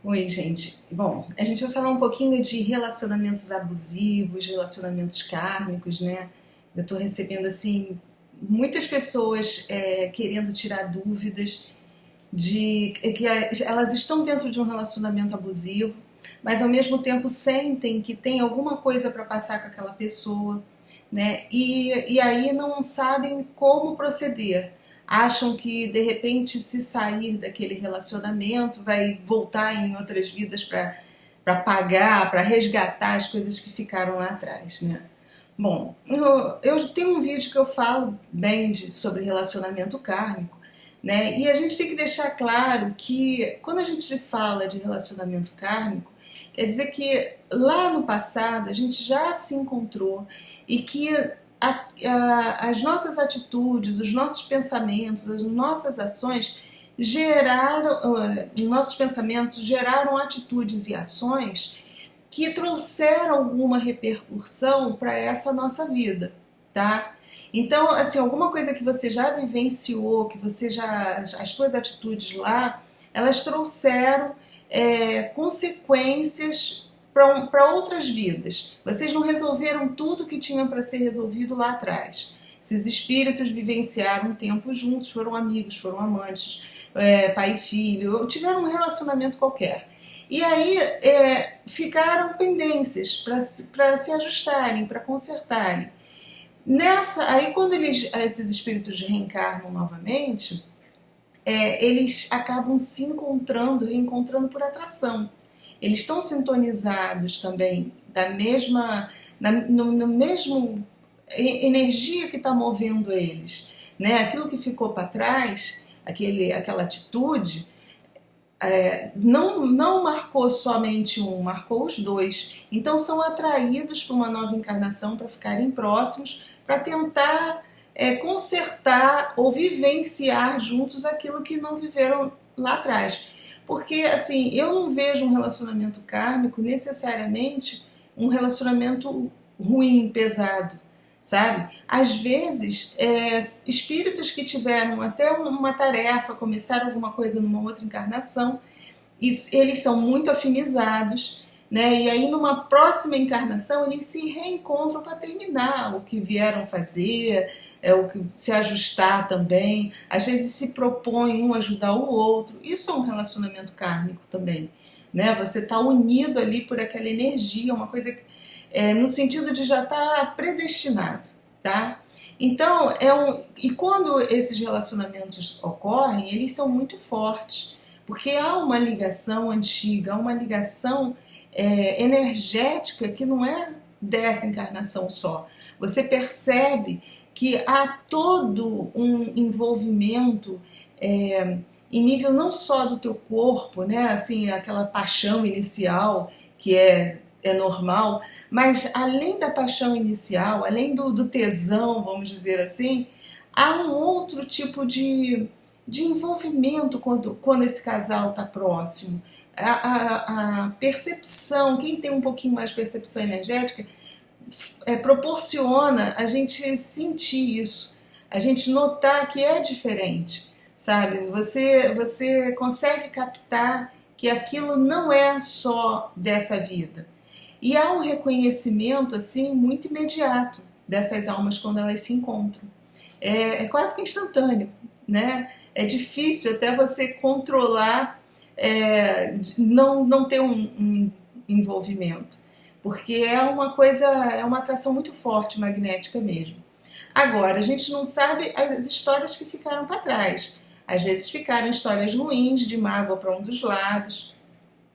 Oi, gente. Bom, a gente vai falar um pouquinho de relacionamentos abusivos, relacionamentos kármicos, né? Eu tô recebendo, assim, muitas pessoas querendo tirar dúvidas de que elas estão dentro de um relacionamento abusivo, mas ao mesmo tempo sentem que tem alguma coisa para passar com aquela pessoa, né? E aí não sabem como proceder. Acham que de repente, se sair daquele relacionamento, vai voltar em outras vidas para pagar, para resgatar as coisas que ficaram lá atrás, né? Bom, eu tenho um vídeo que eu falo bem sobre relacionamento kármico, né? E a gente tem que deixar claro que quando a gente fala de relacionamento kármico, quer dizer que lá no passado a gente já se encontrou e que as nossas atitudes, os nossos pensamentos, as nossas ações nossos pensamentos geraram atitudes e ações que trouxeram alguma repercussão para essa nossa vida, tá? Então, assim, alguma coisa que você já vivenciou, que você já, as suas atitudes lá, elas trouxeram consequências para outras vidas. Vocês não resolveram tudo que tinha para ser resolvido lá atrás. Esses espíritos vivenciaram um tempo juntos, foram amigos, foram amantes, pai e filho, tiveram um relacionamento qualquer. E aí ficaram pendências para se ajustarem, para consertarem. Aí quando esses espíritos reencarnam novamente, eles acabam se encontrando, reencontrando por atração. Eles estão sintonizados também no mesmo energia que está movendo eles, né? Aquilo que ficou para trás, aquela atitude, não marcou somente um, marcou os dois. Então são atraídos para uma nova encarnação para ficarem próximos, para tentar consertar ou vivenciar juntos aquilo que não viveram lá atrás. Porque, assim, eu não vejo um relacionamento kármico necessariamente um relacionamento ruim, pesado, sabe? Às vezes, espíritos que tiveram até uma tarefa, começaram alguma coisa numa outra encarnação, eles são muito afinizados, né? E aí numa próxima encarnação eles se reencontram para terminar o que vieram fazer, o que se ajustar também. Às vezes se propõem um ajudar o outro. Isso é um relacionamento kármico também, né? Você está unido ali por aquela energia, uma coisa no sentido de já estar predestinado, tá? Então, e quando esses relacionamentos ocorrem, eles são muito fortes, porque há uma ligação antiga, há uma ligação energética que não é dessa encarnação só. Você percebe que há todo um envolvimento em nível não só do teu corpo, né? Assim, aquela paixão inicial que é normal, mas além da paixão inicial, além do tesão, vamos dizer assim, há um outro tipo de envolvimento quando esse casal está próximo. A percepção, quem tem um pouquinho mais de percepção energética, proporciona a gente sentir isso, a gente notar que é diferente, sabe? Você consegue captar que aquilo não é só dessa vida. E há um reconhecimento assim muito imediato dessas almas quando elas se encontram. É quase que instantâneo, né? É difícil até você controlar, não ter um envolvimento, porque é uma atração muito forte, magnética mesmo. Agora, a gente não sabe as histórias que ficaram para trás. Às vezes ficaram histórias ruins, de mágoa para um dos lados,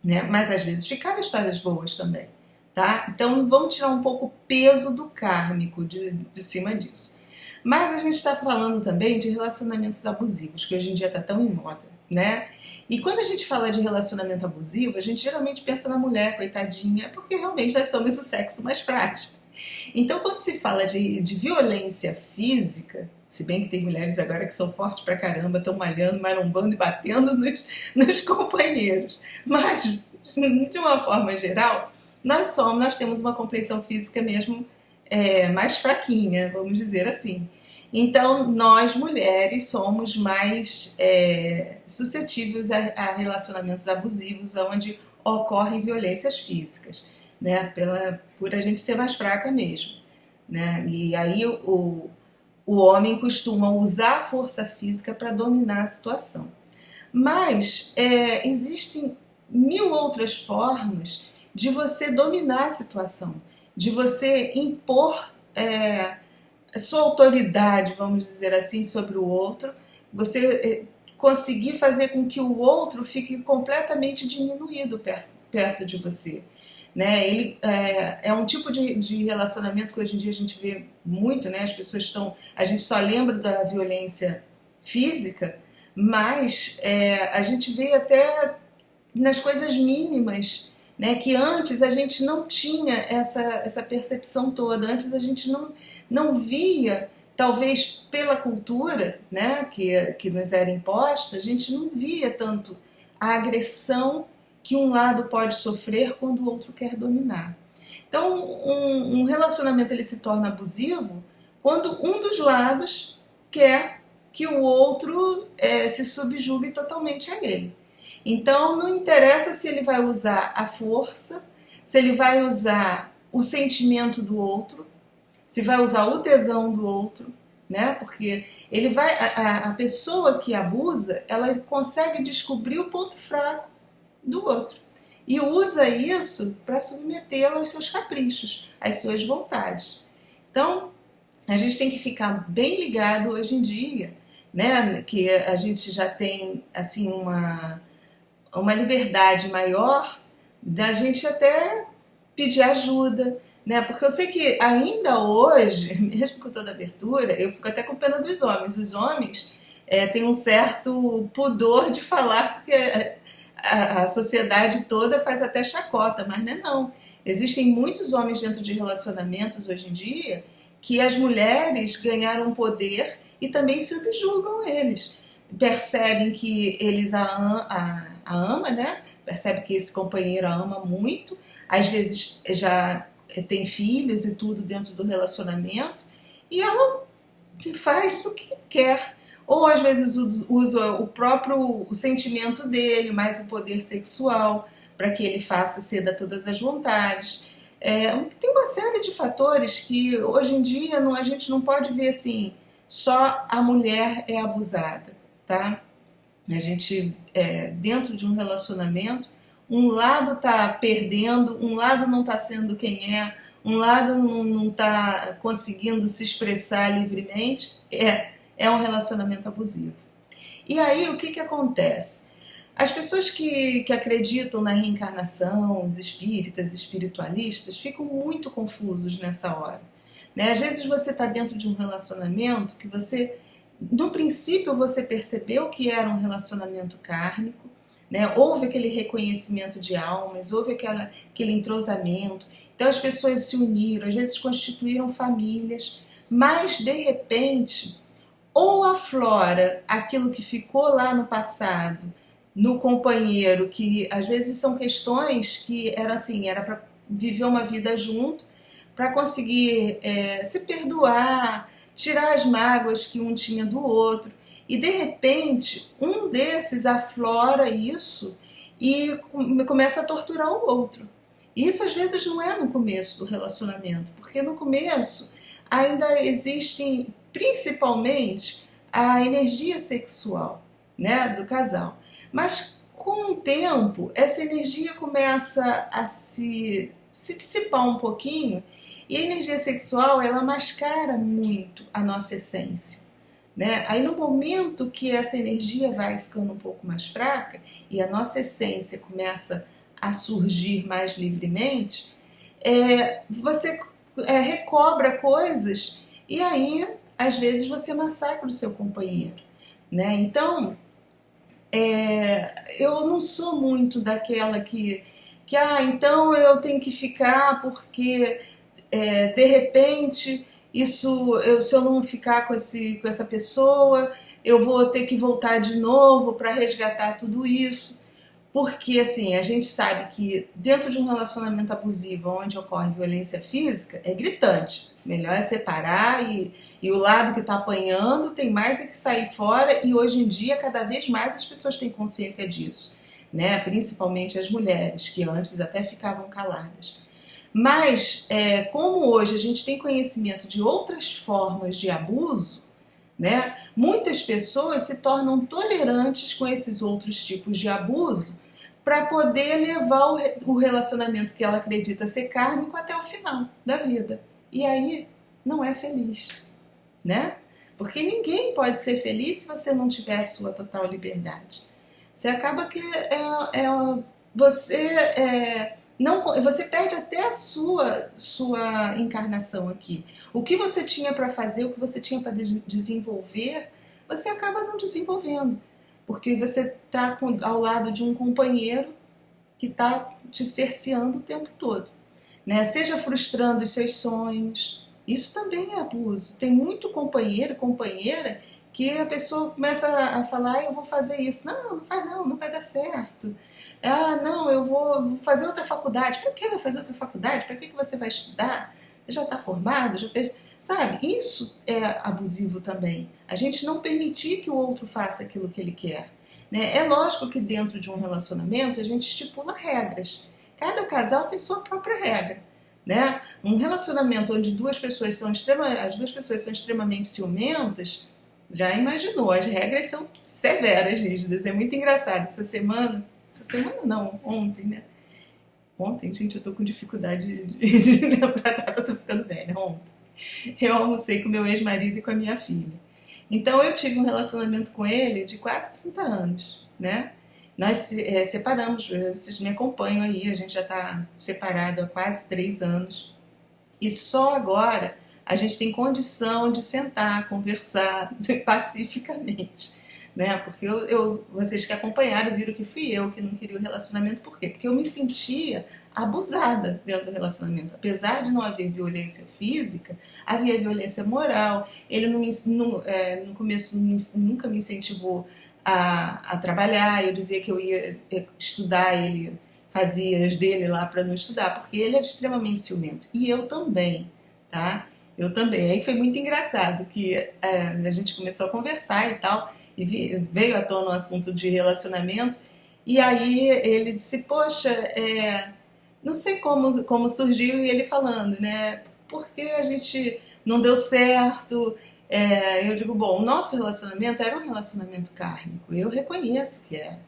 né? Mas às vezes ficaram histórias boas também, tá? Então vamos tirar um pouco o peso do kármico de cima disso. Mas a gente está falando também de relacionamentos abusivos, que hoje em dia está tão em moda, né? E quando a gente fala de relacionamento abusivo, a gente geralmente pensa na mulher, coitadinha, porque realmente nós somos o sexo mais frágil. Então, quando se fala de violência física, se bem que tem mulheres agora que são fortes pra caramba, estão malhando, marombando e batendo nos companheiros, mas, de uma forma geral, nós temos uma compreensão física mesmo mais fraquinha, vamos dizer assim. Então, nós mulheres somos mais suscetíveis a relacionamentos abusivos, onde ocorrem violências físicas, né? Por a gente ser mais fraca mesmo, né? E aí o homem costuma usar a força física para dominar a situação. Mas existem mil outras formas de você dominar a situação, de você impor sua autoridade, vamos dizer assim, sobre o outro, você conseguir fazer com que o outro fique completamente diminuído perto de você. Né? Ele é um tipo de relacionamento que hoje em dia a gente vê muito, né? As pessoas estão. A gente só lembra da violência física, mas a gente vê até nas coisas mínimas, né? Que antes a gente não tinha essa percepção toda, antes a gente não via, talvez pela cultura, né? Que nos era imposta, a gente não via tanto a agressão que um lado pode sofrer quando o outro quer dominar. Então, um relacionamento ele se torna abusivo quando um dos lados quer que o outro se subjugue totalmente a ele. Então, não interessa se ele vai usar a força, se ele vai usar o sentimento do outro, se vai usar o tesão do outro, né? Porque ele vai, a pessoa que abusa, ela consegue descobrir o ponto fraco do outro e usa isso para submetê-lo aos seus caprichos, às suas vontades. Então, a gente tem que ficar bem ligado hoje em dia, né? Que a gente já tem assim uma liberdade maior da gente até pedir ajuda, né? Porque eu sei que ainda hoje, mesmo com toda a abertura, eu fico até com pena dos homens. Os homens têm um certo pudor de falar, porque a sociedade toda faz até chacota, mas não é não. Existem muitos homens dentro de relacionamentos hoje em dia que as mulheres ganharam poder e também subjugam eles. Percebem que eles a ama, né? Percebe que esse companheiro a ama muito, às vezes já tem filhos e tudo dentro do relacionamento, e ela faz o que quer. Ou às vezes usa o sentimento dele, mais o poder sexual, para que ele faça ceda a todas as vontades. Tem uma série de fatores que hoje em dia a gente não pode ver assim, só a mulher é abusada, tá? A gente, dentro de um relacionamento, um lado está perdendo, um lado não está sendo quem um lado não está conseguindo se expressar livremente, é um relacionamento abusivo. E aí o que acontece? As pessoas que acreditam na reencarnação, os espíritas, espiritualistas, ficam muito confusos nessa hora. Né? Às vezes você está dentro de um relacionamento que você, no princípio, você percebeu que era um relacionamento kármico, né? Houve aquele reconhecimento de almas, houve aquele entrosamento. Então as pessoas se uniram, às vezes constituíram famílias, mas de repente ou aflora aquilo que ficou lá no passado, no companheiro, que às vezes são questões que era assim, era para viver uma vida junto, para conseguir se perdoar, tirar as mágoas que um tinha do outro, e de repente um desses aflora isso e começa a torturar o outro. Isso às vezes não é no começo do relacionamento, porque no começo ainda existem principalmente a energia sexual, né, do casal. Mas com o tempo, essa energia começa a se dissipar um pouquinho e a energia sexual ela mascara muito a nossa essência. Né? Aí no momento que essa energia vai ficando um pouco mais fraca e a nossa essência começa a surgir mais livremente, você recobra coisas e aí às vezes você massacra o seu companheiro, né? Então eu não sou muito daquela que então eu tenho que ficar porque de repente se eu não ficar com essa pessoa eu vou ter que voltar de novo para resgatar tudo isso, Porque, assim, a gente sabe que dentro de um relacionamento abusivo onde ocorre violência física, é gritante. Melhor é separar e o lado que está apanhando tem mais é que sair fora, e hoje em dia, cada vez mais as pessoas têm consciência disso, né? Principalmente as mulheres, que antes até ficavam caladas. Mas, como hoje a gente tem conhecimento de outras formas de abuso, né, muitas pessoas se tornam tolerantes com esses outros tipos de abuso para poder levar o relacionamento que ela acredita ser kármico até o final da vida. E aí não é feliz, né? Porque ninguém pode ser feliz se você não tiver a sua total liberdade. Você acaba que não, você perde até a sua encarnação aqui. O que você tinha para fazer, o que você tinha para desenvolver, você acaba não desenvolvendo. Porque você está ao lado de um companheiro que está te cerceando o tempo todo, né? Seja frustrando os seus sonhos. Isso também é abuso. Tem muito companheiro, companheira, que a pessoa começa a falar, eu vou fazer isso. Não, não faz não, não vai dar certo. Ah, não, eu vou fazer outra faculdade. Para que vai fazer outra faculdade? Para que você vai estudar? Você já está formado? Já fez... Sabe, isso é abusivo também. A gente não permitir que o outro faça aquilo que ele quer, né? É lógico que dentro de um relacionamento a gente estipula regras. Cada casal tem sua própria regra, né? Um relacionamento onde as duas pessoas são extremamente ciumentas, já imaginou, as regras são severas, rígidas. É muito engraçado. Essa semana não, ontem, né? Ontem, gente, eu tô com dificuldade de lembrar a data, tô ficando velha. Ontem eu almocei com meu ex-marido e com a minha filha. Então eu tive um relacionamento com ele de quase 30 anos, né? Nós separamos, vocês me acompanham aí, a gente já está separado há quase 3 anos. E só agora a gente tem condição de sentar, conversar pacificamente, né? Porque vocês que acompanharam viram que fui eu que não queria o relacionamento. Por quê? Porque eu me sentia abusada dentro do relacionamento. Apesar de não haver violência física, havia violência moral. Ele no começo nunca me incentivou a trabalhar. Eu dizia que eu ia estudar, ele fazia as dele lá para não estudar, porque ele era extremamente ciumento. E eu também, tá? Eu também. Aí foi muito engraçado que a gente começou a conversar e tal, e veio à tona o assunto de relacionamento, e aí ele disse, poxa, não sei como surgiu, e ele falando, né, porque a gente não deu certo. Eu digo, bom, o nosso relacionamento era um relacionamento kármico, eu reconheço que era.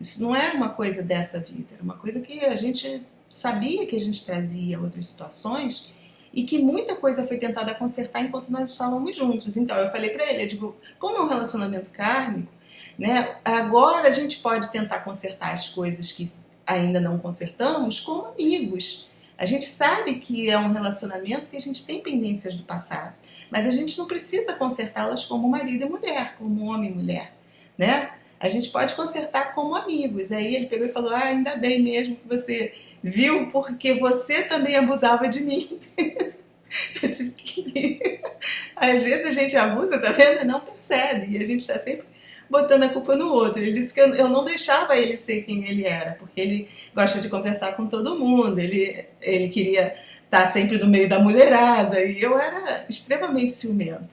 Isso não era uma coisa dessa vida, era uma coisa que a gente sabia que a gente trazia outras situações e que muita coisa foi tentada consertar enquanto nós estávamos juntos. Então eu falei pra ele, eu digo, como é um relacionamento kármico, né, agora a gente pode tentar consertar as coisas que ainda não consertamos como amigos. A gente sabe que é um relacionamento que a gente tem pendências do passado, mas a gente não precisa consertá-las como marido e mulher, como homem e mulher, né? A gente pode consertar como amigos. Aí ele pegou e falou, ainda bem mesmo que você viu, porque você também abusava de mim. Eu tive que... Às vezes a gente abusa, tá vendo? E não percebe. E a gente está sempre botando a culpa no outro. Ele disse que eu não deixava ele ser quem ele era, porque ele gosta de conversar com todo mundo, ele queria estar sempre no meio da mulherada, e eu era extremamente ciumenta,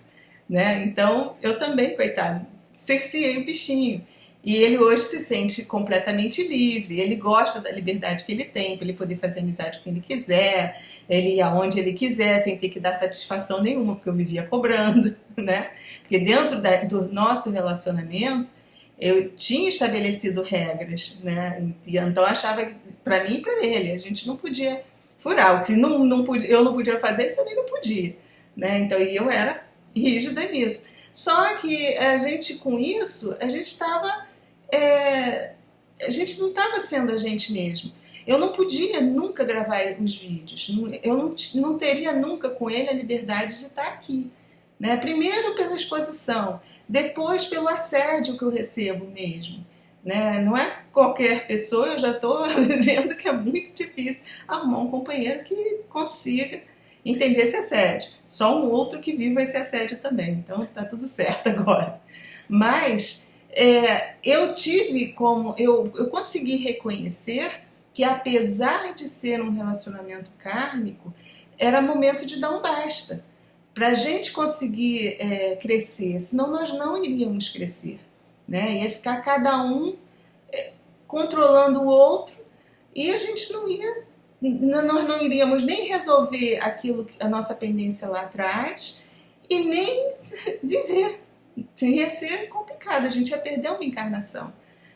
né? Então eu também, coitado, cerceei o bichinho. E ele hoje se sente completamente livre, ele gosta da liberdade que ele tem, para ele poder fazer amizade com quem ele quiser, ele ir aonde ele quiser, sem ter que dar satisfação nenhuma, porque eu vivia cobrando, né? Porque dentro do nosso relacionamento, eu tinha estabelecido regras, né? E então eu achava que, para mim e para ele, a gente não podia furar, o que eu não podia fazer, ele também não podia, né? Então eu era rígida nisso. Só que a gente, com isso, a gente estava... a gente não estava sendo a gente mesmo. Eu não podia nunca gravar os vídeos, eu não teria nunca com ele a liberdade de estar aqui, né? Primeiro pela exposição, depois pelo assédio que eu recebo mesmo, né? Não é qualquer pessoa, eu já estou vendo que é muito difícil arrumar um companheiro que consiga entender esse assédio. Só um outro que viva esse assédio também, então tá tudo certo agora. Mas eu tive como, eu consegui reconhecer que apesar de ser um relacionamento kármico, era momento de dar um basta. Para a gente conseguir crescer, senão nós não iríamos crescer, né? Ia ficar cada um controlando o outro e a gente não ia, nós não iríamos nem resolver aquilo, a nossa pendência lá atrás e nem viver. Ia ser complicado, a gente ia perder uma encarnação,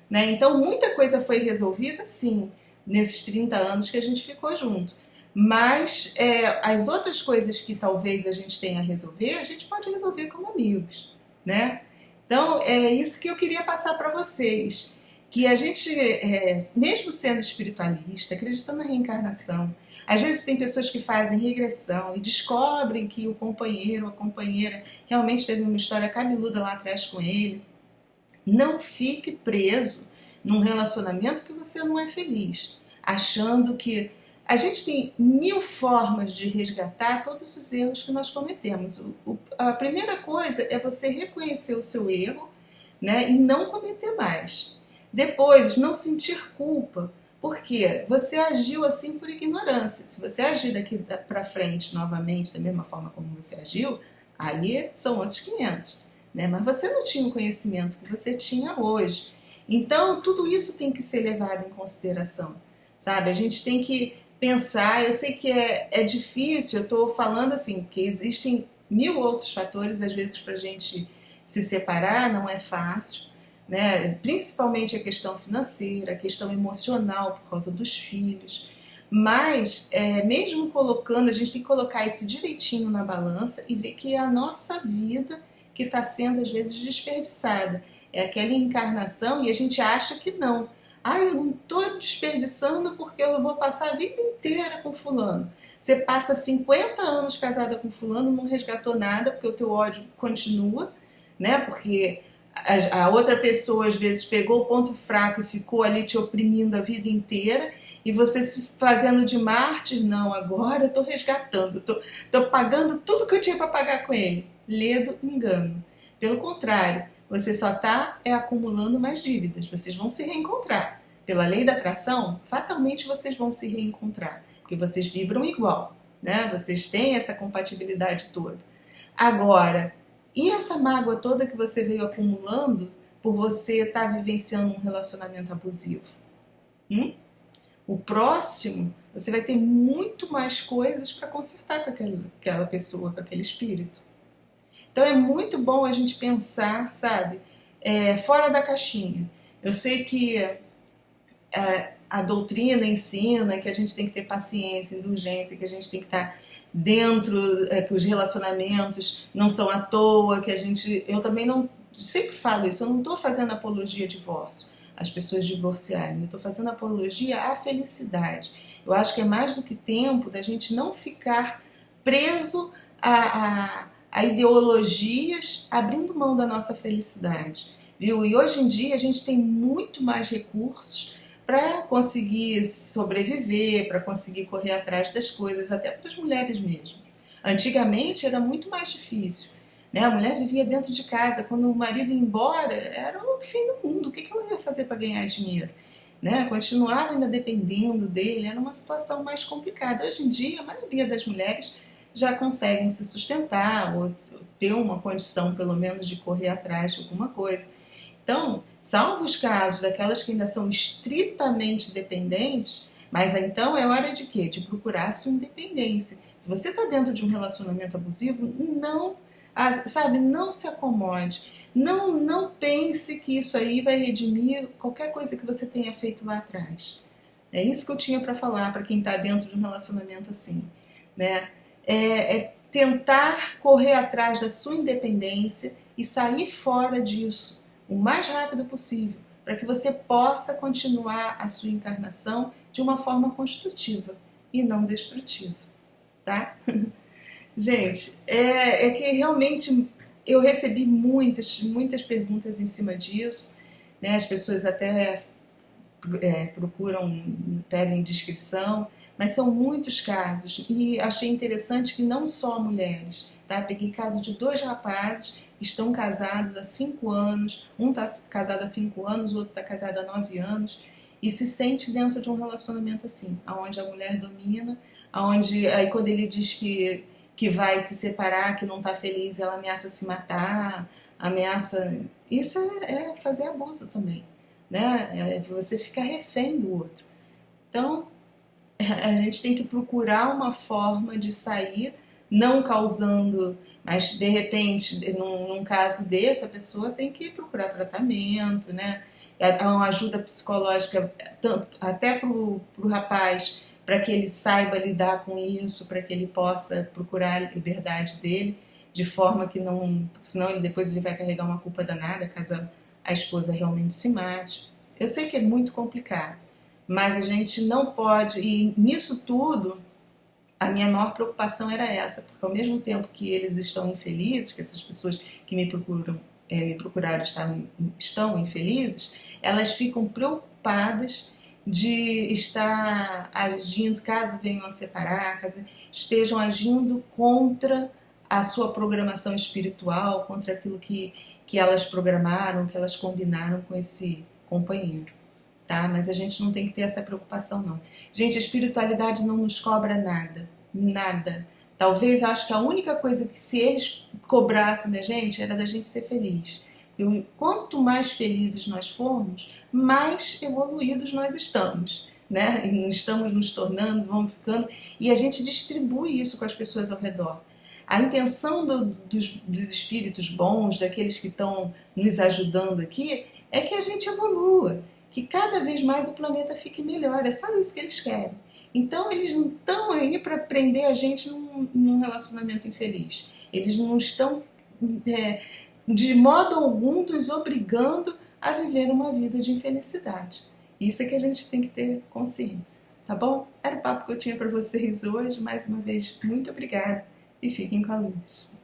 né? Então muita coisa foi resolvida, sim, nesses 30 anos que a gente ficou junto. Mas as outras coisas que talvez a gente tenha a resolver, a gente pode resolver como amigos, né? Então é isso que eu queria passar para vocês, que a gente, mesmo sendo espiritualista, acreditando na reencarnação, às vezes tem pessoas que fazem regressão e descobrem que o companheiro ou a companheira realmente teve uma história cabeluda lá atrás com ele. Não fique preso num relacionamento que você não é feliz, achando que a gente tem 1000 formas de resgatar todos os erros que nós cometemos. A primeira coisa é você reconhecer o seu erro, né, e não cometer mais. Depois, não sentir culpa, porque você agiu assim por ignorância. Se você agir daqui para frente novamente da mesma forma como você agiu, aí são outros 500. Né? Mas você não tinha o conhecimento que você tinha hoje. Então, tudo isso tem que ser levado em consideração. Sabe? A gente tem que pensar, eu sei que é difícil, eu estou falando assim, que existem 1000 outros fatores, às vezes, para a gente se separar, não é fácil, né? Principalmente a questão financeira, a questão emocional por causa dos filhos, mas mesmo colocando, a gente tem que colocar isso direitinho na balança e ver que é a nossa vida que está sendo, às vezes, desperdiçada. É aquela encarnação e a gente acha que não. Eu não estou desperdiçando porque eu vou passar a vida inteira com fulano. Você passa 50 anos casada com fulano, não resgatou nada, porque o teu ódio continua, né? Porque a outra pessoa, às vezes, pegou o ponto fraco e ficou ali te oprimindo a vida inteira, e você se fazendo de mártir. Não, agora eu estou resgatando, estou pagando tudo que eu tinha para pagar com ele. Ledo engano. Pelo contrário, você só está acumulando mais dívidas. Vocês vão se reencontrar. Pela lei da atração, fatalmente vocês vão se reencontrar, porque vocês vibram igual, né? Vocês têm essa compatibilidade toda. Agora, e essa mágoa toda que você veio acumulando por você estar vivenciando um relacionamento abusivo? O próximo, você vai ter muito mais coisas para consertar com aquela pessoa, com aquele espírito. Então é muito bom a gente pensar, sabe, fora da caixinha. Eu sei que a doutrina ensina que a gente tem que ter paciência, indulgência, que a gente tem que estar dentro, que os relacionamentos não são à toa, que eu também não, sempre falo isso, eu não estou fazendo apologia a divórcio, as pessoas divorciarem, eu estou fazendo apologia à felicidade. Eu acho que é mais do que tempo da gente não ficar preso a ideologias, abrindo mão da nossa felicidade, viu? E hoje em dia a gente tem muito mais recursos para conseguir sobreviver, para conseguir correr atrás das coisas, até para as mulheres mesmo. Antigamente era muito mais difícil, né? A mulher vivia dentro de casa, quando o marido ia embora, era o fim do mundo. O que ela ia fazer para ganhar dinheiro? Né? Continuava ainda dependendo dele, era uma situação mais complicada. Hoje em dia, a maioria das mulheres já conseguem se sustentar ou ter uma condição, pelo menos, de correr atrás de alguma coisa. Então, salvo os casos daquelas que ainda são estritamente dependentes, mas então é hora de quê? De procurar a sua independência. Se você está dentro de um relacionamento abusivo, não se acomode. Não pense que isso aí vai redimir qualquer coisa que você tenha feito lá atrás. É isso que eu tinha para falar para quem está dentro de um relacionamento assim, né? Tentar correr atrás da sua independência e sair fora disso o mais rápido possível, para que você possa continuar a sua encarnação de uma forma construtiva e não destrutiva, tá? Gente, que realmente eu recebi muitas perguntas em cima disso, né? As pessoas até procuram, pedem descrição, mas são muitos casos e achei interessante que não só mulheres, tá? Peguei caso de 2 rapazes que estão casados há 5 anos, um está casado há 5 anos, o outro está casado há 9 anos e se sente dentro de um relacionamento assim, onde a mulher domina, onde aí quando ele diz que vai se separar, que não está feliz, ela ameaça se matar, ameaça. Isso é fazer abuso também, né? Você fica refém do outro. Então, a gente tem que procurar uma forma de sair, não causando, mas de repente, num caso desse, a pessoa tem que procurar tratamento, né? Uma ajuda psicológica, tanto, até para o rapaz, para que ele saiba lidar com isso, para que ele possa procurar a liberdade dele, de forma que não, senão depois ele vai carregar uma culpa danada caso a esposa realmente se mate. Eu sei que é muito complicado, mas a gente não pode, e nisso tudo, a minha maior preocupação era essa, porque ao mesmo tempo que eles estão infelizes, que essas pessoas que me procuraram estão infelizes, elas ficam preocupadas de estar agindo, caso venham a separar, caso estejam agindo contra a sua programação espiritual, contra aquilo que elas programaram, que elas combinaram com esse companheiro. Tá? Mas a gente não tem que ter essa preocupação, não. Gente, a espiritualidade não nos cobra nada, nada. Talvez, eu acho que a única coisa que se eles cobrassem da gente era da gente ser feliz. Porque quanto mais felizes nós formos, mais evoluídos nós estamos, né? E estamos nos tornando, vamos ficando, e a gente distribui isso com as pessoas ao redor. A intenção dos espíritos bons, daqueles que estão nos ajudando aqui, é que a gente evolua, que cada vez mais o planeta fique melhor, é só isso que eles querem. Então eles não estão aí para prender a gente num relacionamento infeliz. Eles não estão de modo algum nos obrigando a viver uma vida de infelicidade. Isso é que a gente tem que ter consciência, tá bom? Era o papo que eu tinha para vocês hoje. Mais uma vez, muito obrigada e fiquem com a luz.